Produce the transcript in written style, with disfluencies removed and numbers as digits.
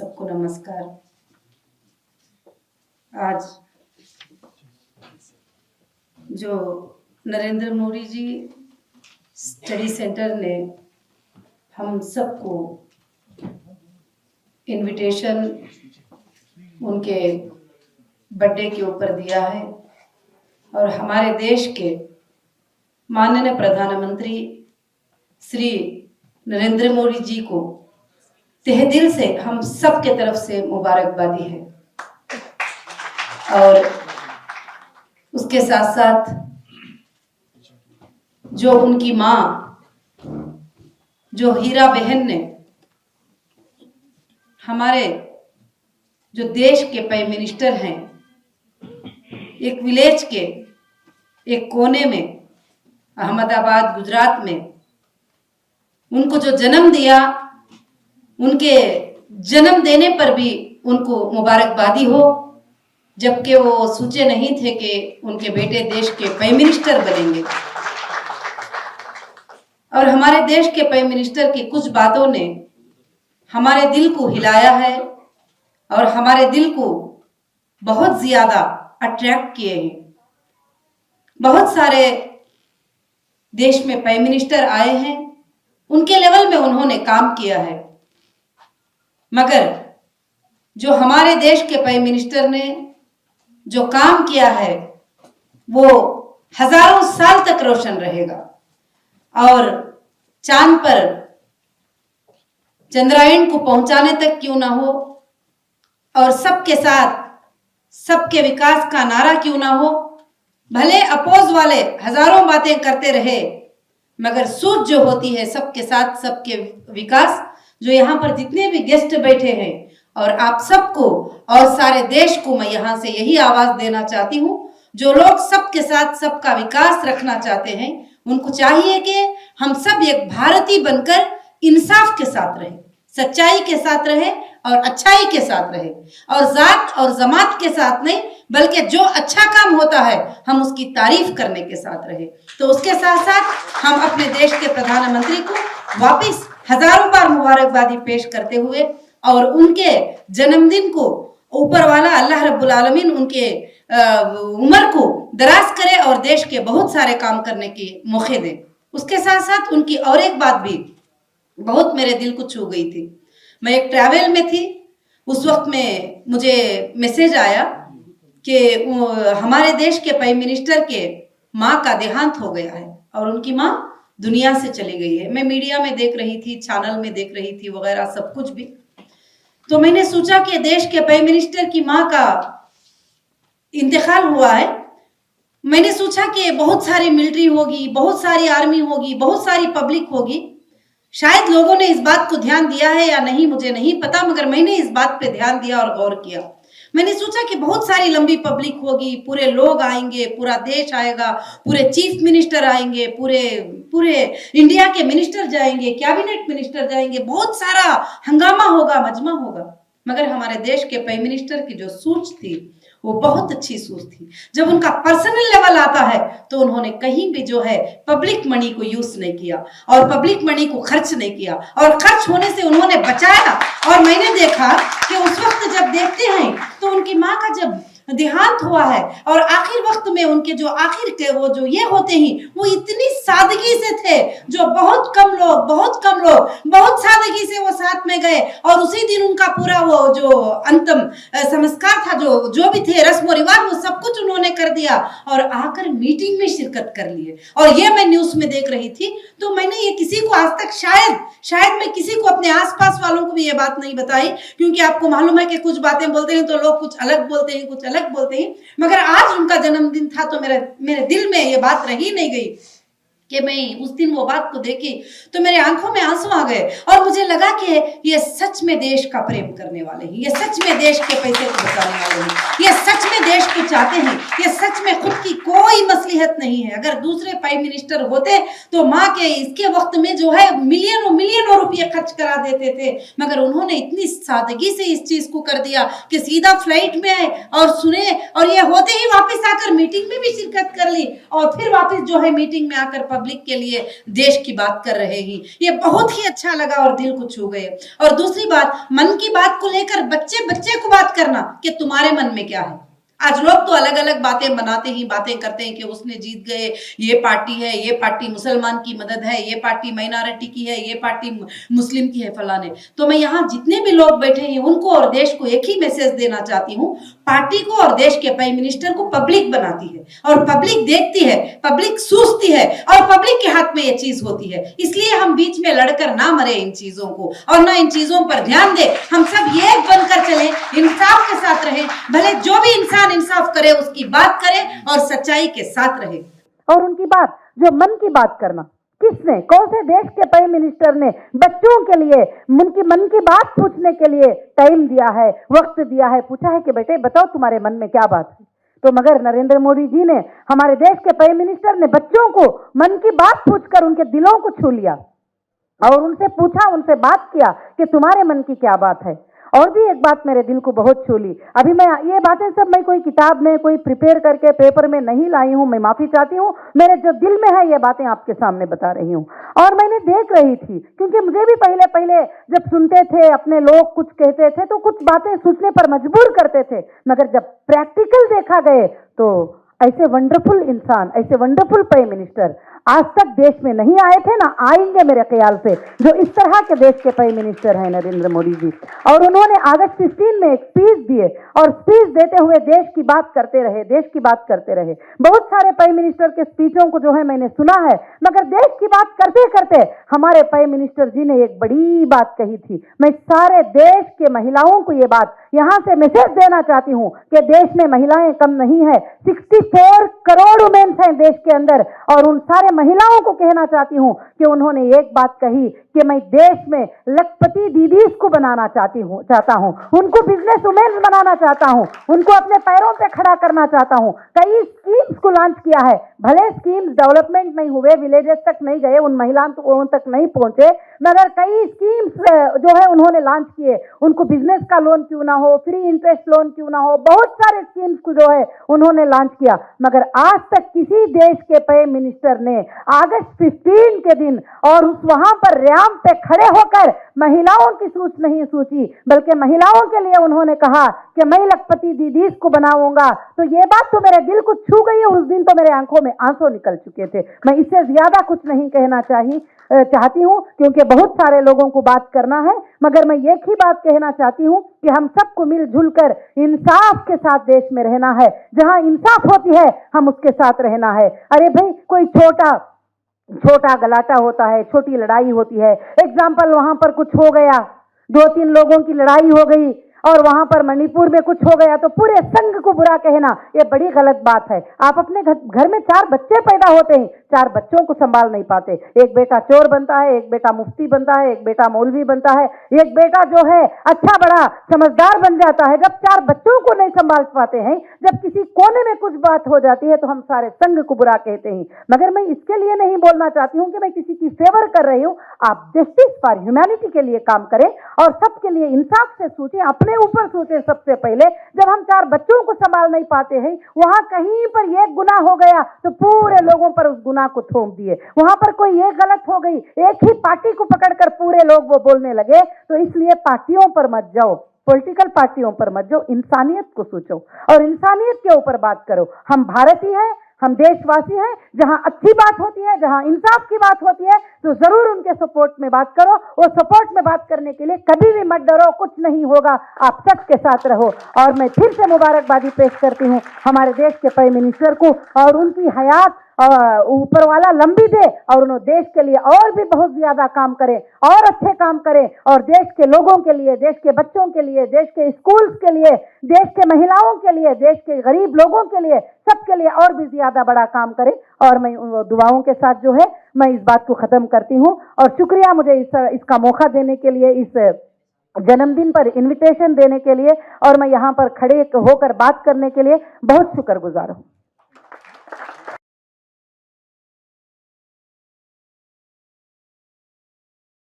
सबको नमस्कार। आज जो नरेंद्र मोदी जी स्टडी सेंटर ने हम सबको इनविटेशन उनके बर्थडे के ऊपर दिया है और हमारे देश के माननीय प्रधानमंत्री श्री नरेंद्र मोदी जी को तहे दिल से हम सब के तरफ से मुबारकबादी है। और उसके साथ साथ जो उनकी माँ जो हीरा बहन ने हमारे जो देश के प्राइम मिनिस्टर हैं, एक विलेज के एक कोने में अहमदाबाद गुजरात में उनको जो जन्म दिया, उनके जन्म देने पर भी उनको मुबारकबादी हो, जबकि वो सोचे नहीं थे कि उनके बेटे देश के प्राइम मिनिस्टर बनेंगे। और हमारे देश के प्राइम मिनिस्टर की कुछ बातों ने हमारे दिल को हिलाया है और हमारे दिल को बहुत ज्यादा अट्रैक्ट किए हैं। बहुत सारे देश में प्राइम मिनिस्टर आए हैं, उनके लेवल में उन्होंने काम किया है, मगर जो हमारे देश के प्राइम मिनिस्टर ने जो काम किया है वो हजारों साल तक रोशन रहेगा। और चांद पर चंद्रायन को पहुंचाने तक क्यों ना हो और सबके साथ सबके विकास का नारा क्यों ना हो, भले अपोज वाले हजारों बातें करते रहे, मगर सोच जो होती है सबके साथ सबके विकास, जो यहाँ पर जितने भी गेस्ट बैठे हैं और आप सबको और सारे देश को मैं यहाँ से यही आवाज देना चाहती हूँ, जो लोग सबके साथ सबका विकास रखना चाहते हैं, उनको चाहिए कि हम सब एक भारतीय बनकर इंसाफ के साथ रहे, सच्चाई के साथ रहे और अच्छाई के साथ रहे, और जात और जमात के साथ नहीं, बल्कि जो अच्छा काम होता है हम उसकी तारीफ करने के साथ रहे। तो उसके साथ साथ हम अपने देश के प्रधानमंत्री को वापस हजारों बार मुबारकबादी पेश करते हुए और उनके जन्मदिन को ऊपर वाला अल्लाह रब्बुल आलमीन उनके उम्र को दराज करे और देश के बहुत सारे काम करने के मौके दे। उसके साथ साथ उनकी और एक बात भी बहुत मेरे दिल को छू गई थी। मैं एक ट्रैवल में थी, उस वक्त में मुझे मैसेज आया कि हमारे देश के प्राइम मिनिस्टर के माँ का देहांत हो गया है और उनकी माँ दुनिया से चली गई है। मैं मीडिया में देख रही थी, चैनल में देख रही थी वगैरह सब कुछ भी। तो मैंने सोचा कि देश के प्राइम मिनिस्टर की माँ का इंतकाल हुआ है। मैंने सोचा कि बहुत सारी मिलिट्री होगी, बहुत सारी आर्मी होगी, बहुत सारी पब्लिक होगी, शायद लोगों ने इस बात को ध्यान दिया है या नहीं मुझे नहीं पता, मगर मैंने इस बात पे ध्यान दिया और गौर किया। मैंने सोचा कि बहुत सारी लंबी पब्लिक होगी, पूरे लोग आएंगे, पूरा देश आएगा, पूरे चीफ मिनिस्टर आएंगे, पूरे इंडिया के मिनिस्टर जाएंगे, कैबिनेट मिनिस्टर जाएंगे, बहुत सारा हंगामा होगा, मजमा होगा। मगर हमारे देश के प्राइम मिनिस्टर की जो सोच थी वो बहुत अच्छी सोच थी। जब उनका पर्सनल लेवल आता है तो उन्होंने कहीं भी जो है पब्लिक मनी को यूज नहीं किया और पब्लिक मनी को खर्च नहीं किया और खर्च होने से उन्होंने बचाया। और मैंने देखा कि उस वक्त जब देखते हैं तो उनकी माँ का जब देहांत हुआ है और आखिर वक्त में उनके जो आखिर के वो जो ये होते हैं वो इतनी सादगी से थे, जो बहुत कम लोग बहुत सादगी से वो साथ में गए और उसी दिन उनका पूरा वो जो अंतिम संस्कार था, जो भी थे रस्म रिवाज, वो सब कुछ उन्होंने कर दिया और आकर मीटिंग में शिरकत कर लिए। और ये मैं न्यूज में देख रही थी, तो मैंने ये किसी को आज तक शायद मैं किसी को अपने आसपास वालों को भी ये बात नहीं बताई, क्योंकि आपको मालूम है कि कुछ बातें बोलते हैं तो लोग कुछ अलग बोलते हैं, कुछ अलग बोलते हैं। मगर आज उनका जन्मदिन था तो मेरे दिल में ये बात रही नहीं गई कि मैं उस दिन वो बात को देखी तो मेरे आंखों में आंसू आ गए और मुझे लगा कि ये सच में देश का प्रेम करने वाले हैं, ये सच में देश के पैसे को बचाने वाले हैं, ये सच में देश को चाहते हैं, ये सच में खुद की कोई मसलिहत नहीं है। अगर दूसरे प्राइम मिनिस्टर होते तो माँ के इसके वक्त में जो है मिलियनों रुपये खर्च करा देते थे, मगर उन्होंने इतनी सादगी से इस चीज को कर दिया कि सीधा फ्लाइट में आए और सुने और ये होते ही वापस आकर मीटिंग में भी शिरकत कर ली और फिर वापस जो है मीटिंग में आकर पब्लिक के लिए देश की बात कर रहे हैं। ये बहुत ही अच्छा लगा और दिल को छू गए। और दूसरी बात, मन की बात को लेकर बच्चे बच्चे को बात करना कि तुम्हारे मन में क्या है। आज लोग तो अलग अलग बातें बनाते ही बातें करते हैं कि उसने जीत गए, ये पार्टी है, ये पार्टी मुसलमान की मदद है, ये पार्टी माइनॉरिटी की है, ये पार्टी मुस्लिम की है, फलाने। तो मैं यहाँ जितने भी लोग बैठे हैं उनको और देश को एक ही मैसेज देना चाहती हूँ, पार्टी को और देश के प्राइम मिनिस्टर को पब्लिक बनाती है और पब्लिक देखती है, पब्लिक सोचती है और पब्लिक के हाथ में ये चीज होती है। इसलिए हम बीच में लड़कर ना मरे इन चीजों को और ना इन चीजों पर ध्यान दे। हम सब ये बनकर चले, इंसाफ के साथ रहे। भले जो भी इंसान इंसाफ करे उसकी बात करे और सच्चाई के साथ रहे। और उनकी बात जो मन की बात करना, किसने, कौन से देश के प्राइम मिनिस्टर ने बच्चों के लिए उनकी मन की बात पूछने के लिए टाइम दिया है, वक्त दिया है, पूछा है कि बेटे बताओ तुम्हारे मन में क्या बात है। तो मगर नरेंद्र मोदी जी ने, हमारे देश के प्राइम मिनिस्टर ने बच्चों को मन की बात पूछकर उनके दिलों को छू लिया और उनसे पूछा, उनसे बात किया कि तुम्हारे मन की क्या बात है। और भी एक बात मेरे दिल को बहुत छू ली। अभी मैं ये बातें सब मैं कोई किताब में कोई प्रिपेयर करके पेपर में नहीं लाई हूँ, मैं माफी चाहती हूँ। मेरे जो दिल में है ये बातें आपके सामने बता रही हूँ। और मैंने देख रही थी, क्योंकि मुझे भी पहले पहले जब सुनते थे अपने लोग कुछ कहते थे तो कुछ बातें सोचने पर मजबूर करते थे, मगर जब प्रैक्टिकल देखा गए तो ऐसे वंडरफुल इंसान, ऐसे वंडरफुल प्राइम मिनिस्टर आज तक देश में नहीं आए थे, ना आएंगे मेरे ख्याल से, जो इस तरह के देश के प्राइम मिनिस्टर हैं नरेंद्र मोदी जी। और उन्होंने अगस्त 15 में एक स्पीच दिए और स्पीच देते हुए देश की बात करते रहे, देश की बात करते रहे। बहुत सारे प्राइम मिनिस्टर के स्पीचों को जो है मैंने सुना है, मगर देश की बात करते करते हमारे प्राइम मिनिस्टर जी ने एक बड़ी बात कही थी। मैं सारे देश के महिलाओं को ये बात यहां से मैसेज देना चाहती हूं कि देश में महिलाएं कम नहीं है, 64 करोड़ वुमेन्स हैं देश के अंदर। और उन सारे महिलाओं को कहना चाहती हूं कि उन्होंने एक बात कही कि मैं देश में लखपति दीदीज को बनाना चाहता हूं, उनको बिजनेस वुमेन्स बनाना चाहता हूं, उनको अपने पैरों पे खड़ा करना चाहता हूं। कई स्कीम्स को लॉन्च किया है, भले स्कीम्स डेवलपमेंट नहीं हुए, विलेजेस तक नहीं गए, उन महिलाओं तक नहीं पहुंचे, मगर कई स्कीम्स जो है उन्होंने लॉन्च किए। उनको बिजनेस का लोन क्यों ना हो, फ्री इंटरेस्ट लोन क्यों ना हो, बहुत सारे स्कीम्स को जो है उन्होंने लॉन्च किया। मगर आज तक किसी देश के प्राइम मिनिस्टर ने अगस्त 15 के दिन और उस वहां पर रैंप पे खड़े होकर महिलाओं की सोच नहीं सोची, बल्कि महिलाओं के लिए उन्होंने कहा कि मैं लखपति दीदीज को बनाऊंगा। तो ये बात तो मेरे दिल को छू गई है। उस दिन तो मेरे आंखों में आंसू निकल चुके थे। मैं इससे ज्यादा कुछ नहीं कहना चाहती हूं, क्योंकि बहुत सारे लोगों को बात करना है, मगर मैं एक ही बात कहना चाहती हूं कि हम सबको मिलजुल कर इंसाफ के साथ देश में रहना है। जहां इंसाफ होती है हम उसके साथ रहना है। अरे भाई, कोई छोटा गलाटा होता है, छोटी लड़ाई होती है, एग्जाम्पल वहां पर कुछ हो गया, 2-3 लोगों की लड़ाई हो गई और वहां पर मणिपुर में कुछ हो गया तो पूरे संघ को बुरा कहना ये बड़ी गलत बात है। आप अपने घर में 4 बच्चे पैदा होते हैं, 4 बच्चों को संभाल नहीं पाते। एक बेटा चोर बनता है, एक बेटा मुफ्ती बनता है, एक बेटा मौलवी बनता है, एक बेटा जो है अच्छा बड़ा समझदार बन जाता है। जब 4 बच्चों को नहीं संभाल पाते हैं, जब किसी कोने में कुछ बात हो जाती है तो हम सारे संघ को बुरा कहते हैं। मगर मैं इसके लिए नहीं बोलना चाहती हूं कि मैं किसी की फेवर कर रही हूं। आप जस्टिस फॉर ह्यूमैनिटी के लिए काम करें और सबके लिए इंसाफ से सोचें, अपने ऊपर सोचें। सबसे पहले जब हम 4 बच्चों को संभाल नहीं पाते हैं, वहां कहीं पर एक गुनाह हो गया तो पूरे लोगों पर उस गुनाह को थोप दिए। वहां पर कोई एक गलत हो गई, एक ही पार्टी को पकड़कर पूरे लोग वो बोलने लगे। तो इसलिए पार्टियों पर मत जाओ, पॉलिटिकल पार्टियों पर मत जाओ, इंसानियत को सोचो और इंसानियत के ऊपर बात करो। हम भारतीय हैं, हम देशवासी हैं। जहां अच्छी बात होती है, जहां इंसाफ की बात होती है तो जरूर उनके सपोर्ट में बात करो। वो सपोर्ट में बात करने के लिए कभी भी मत डरो, कुछ नहीं होगा, आप सबके साथ रहो। और मैं फिर से मुबारकबादी पेश करती हूं हमारे देश के प्राइम मिनिस्टर को, और उनकी हयात ऊपर वाला लंबी दे और उन्होंने देश के लिए और भी बहुत ज्यादा काम करें और अच्छे काम करें और देश के लोगों के लिए, देश के बच्चों के लिए, देश के स्कूल्स के लिए, देश के महिलाओं के लिए, देश के गरीब लोगों के लिए, सबके लिए और भी ज्यादा बड़ा काम करें। और मैं दुआओं के साथ जो है मैं इस बात को खत्म करती हूं और शुक्रिया मुझे इसका मौका देने के लिए, इस जन्मदिन पर इनविटेशन देने के लिए और मैं यहां पर खड़े होकर बात करने के लिए बहुत शुक्रगुजार हूं।